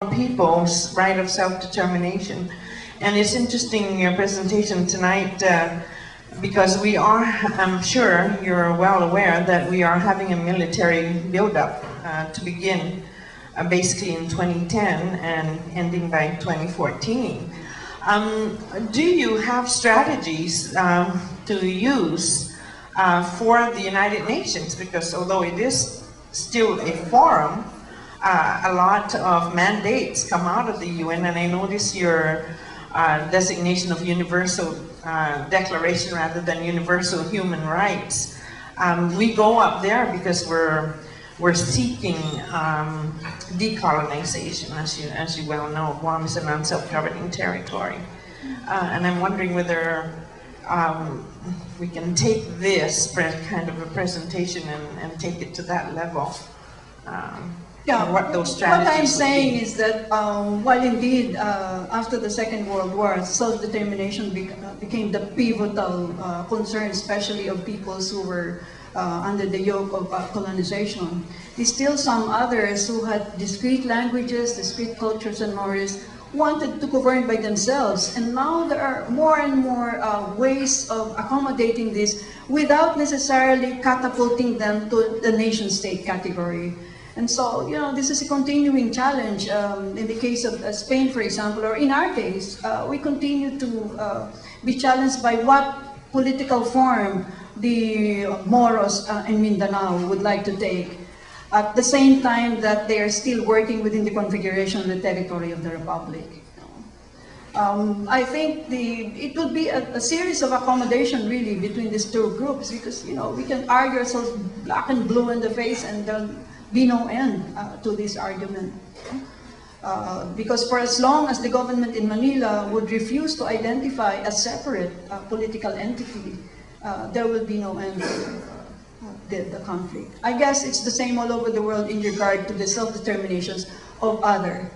people's right of self-determination. And it's interesting, your presentation tonight, because we are, I'm sure you're well aware that we are having a military buildup to begin basically in 2010 and ending by 2014. Do you have strategies to use for the United Nations? Because although it is still a forum, a lot of mandates come out of the UN, and I notice your designation of universal declaration rather than universal human rights. We go up there because we're seeking decolonization, as you well know. Guam is a non-self-governing territory, and I'm wondering whether we can take this kind of a presentation and take it to that level. Yeah, what those strategies what I'm saying is that while indeed after the Second World War, self-determination became the pivotal concern, especially of peoples who were under the yoke of colonization, there's still some others who had discrete languages, discrete cultures and mores, wanted to govern by themselves. And now there are more and more ways of accommodating this without necessarily catapulting them to the nation-state category. And so, you know, this is a continuing challenge. In the case of Spain, for example, or in our case, we continue to be challenged by what political form the Moros in Mindanao would like to take, at the same time that they are still working within the configuration of the territory of the Republic. I think it would be a series of accommodation really between these two groups, because, you know, we can argue ourselves black and blue in the face and there'll be no end to this argument. Because for as long as the government in Manila would refuse to identify a separate political entity, there will be no end to the conflict. I guess it's the same all over the world in regard to the self-determinations of other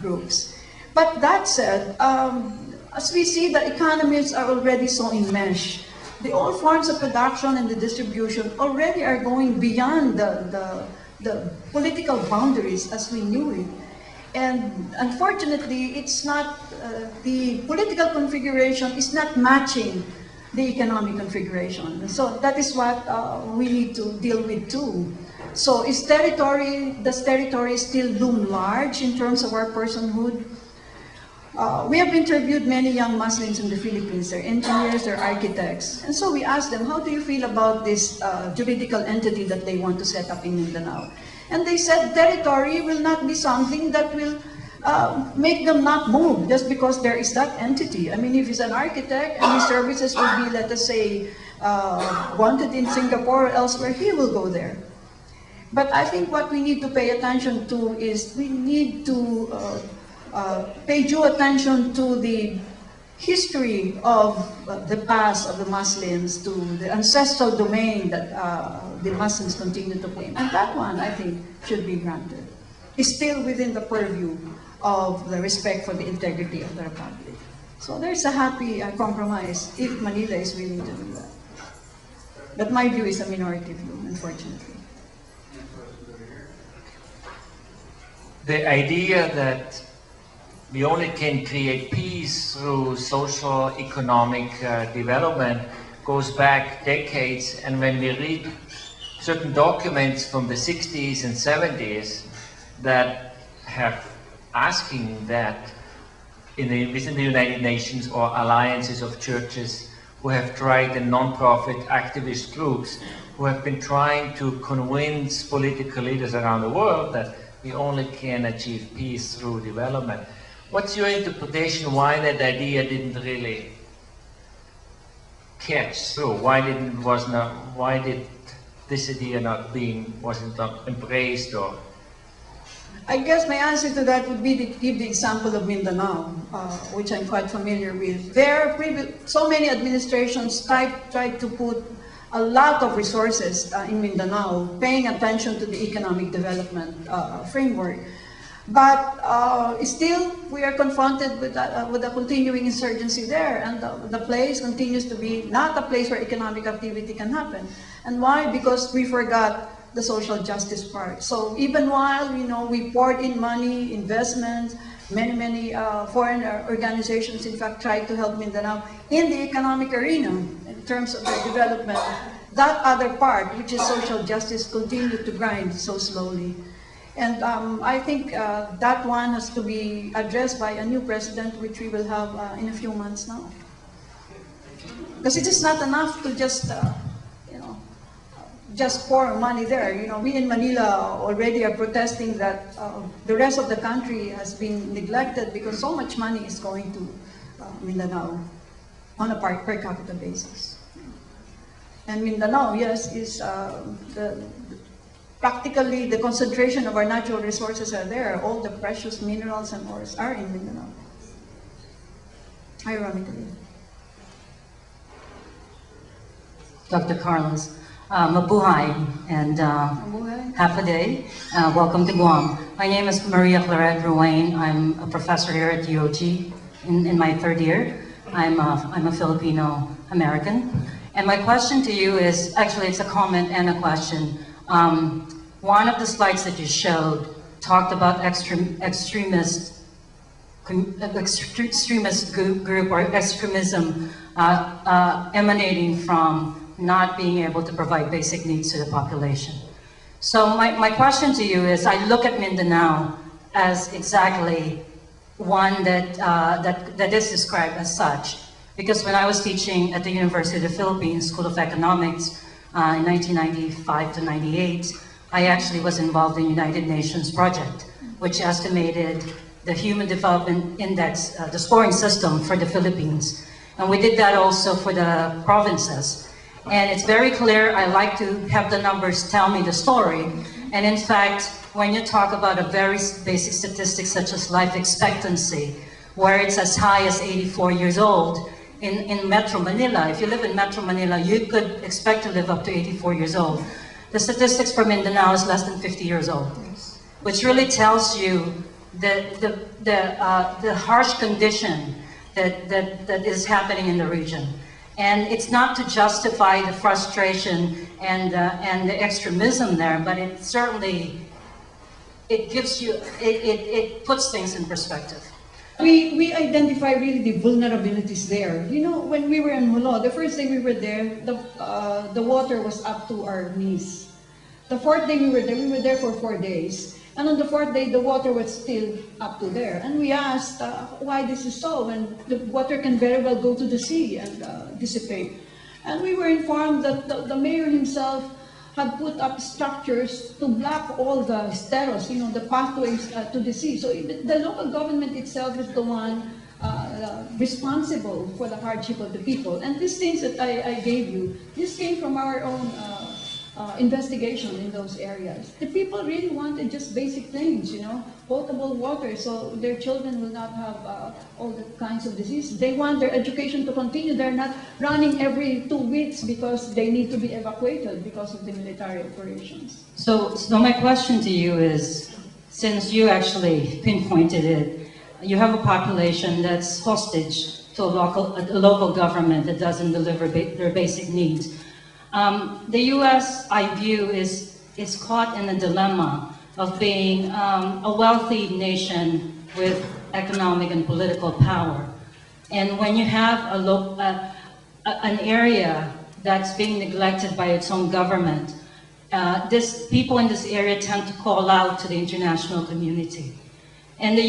groups. But that said, as we see, the economies are already so enmeshed. The old forms of production and the distribution already are going beyond the political boundaries as we knew it. And unfortunately, it's not, the political configuration is not matching the economic configuration. So that is what we need to deal with too. So does territory still loom large in terms of our personhood? We have interviewed many young Muslims in the Philippines. They're engineers, they're architects. And so we asked them, how do you feel about this juridical entity that they want to set up in Mindanao? And they said territory will not be something that will make them not move just because there is that entity. I mean, if he's an architect and his services will be, let us say, wanted in Singapore or elsewhere, he will go there. But I think what we need to pay attention to is we need to pay due attention to the history of the past of the Muslims, to the ancestral domain that the Muslims continue to claim. And that one, I think, should be granted. It's still within the purview of the respect for the integrity of the Republic. So there's a happy compromise if Manila is willing to do that. But my view is a minority view, unfortunately. The idea that we only can create peace through social economic development goes back decades, and when we read certain documents from the 60s and 70s that have asking that within the United Nations or alliances of churches who have tried, and non-profit activist groups who have been trying to convince political leaders around the world that we only can achieve peace through development. What's your interpretation why that idea didn't really catch through? Why did this idea wasn't embraced? Or I guess my answer to that would be to give the example of Mindanao, which I'm quite familiar with. So many administrations tried to put a lot of resources in Mindanao, paying attention to the economic development framework. But still, we are confronted with a continuing insurgency there, and the place continues to be not a place where economic activity can happen. And why? Because we forgot the social justice part. So even while, we poured in money, investments, many foreign organizations, in fact, tried to help Mindanao in the economic arena in terms of their development, that other part, which is social justice, continued to grind so slowly. And I think that one has to be addressed by a new president, which we will have in a few months now. Because it is not enough to just, just pour money there. We in Manila already are protesting that the rest of the country has been neglected because so much money is going to Mindanao on a per capita basis. And Mindanao, yes, is practically the concentration of our natural resources are there. All the precious minerals and ores are in Mindanao, ironically. Dr. Carlos, mabuhay and half a day. Welcome to Guam. My name is Maria Clarita Ruane. I'm a professor here at UOG in my third year. I'm a Filipino American. And my question to you is, actually it's a comment and a question. One of the slides that you showed talked about extremist group or extremism emanating from not being able to provide basic needs to the population. So my question to you is, I look at Mindanao as exactly one that is described as such. Because when I was teaching at the University of the Philippines School of Economics in 1995 to 98, I actually was involved in the United Nations project, which estimated the Human Development Index, the scoring system for the Philippines. And we did that also for the provinces. And it's very clear, I like to have the numbers tell me the story. And in fact, when you talk about a very basic statistic such as life expectancy, where it's as high as 84 years old, in Metro Manila, if you live in Metro Manila, you could expect to live up to 84 years old. The statistics for Mindanao is less than 50 years old, which really tells you the harsh condition that is happening in the region. And it's not to justify the frustration and the extremism there, but it certainly, it gives you, it puts things in perspective. We identify really the vulnerabilities there. When we were in Hulo, the first day we were there, the water was up to our knees. The fourth day we were there for 4 days. And on the fourth day, the water was still up to there. And we asked why this is so, when the water can very well go to the sea and dissipate. And we were informed that the mayor himself had put up structures to block all the steros, the pathways to the sea. So the local government itself is the one responsible for the hardship of the people. And these things that I gave you, this came from our own investigation in those areas. The people really wanted just basic things, potable water, so their children will not have all the kinds of diseases. They want their education to continue. They're not running every 2 weeks because they need to be evacuated because of the military operations. So my question to you is, since you actually pinpointed it, you have a population that's hostage to a local government that doesn't deliver their basic needs. The U.S., I view, is caught in a dilemma of being a wealthy nation with economic and political power. And when you have an area that's being neglected by its own government, people in this area tend to call out to the international community. And the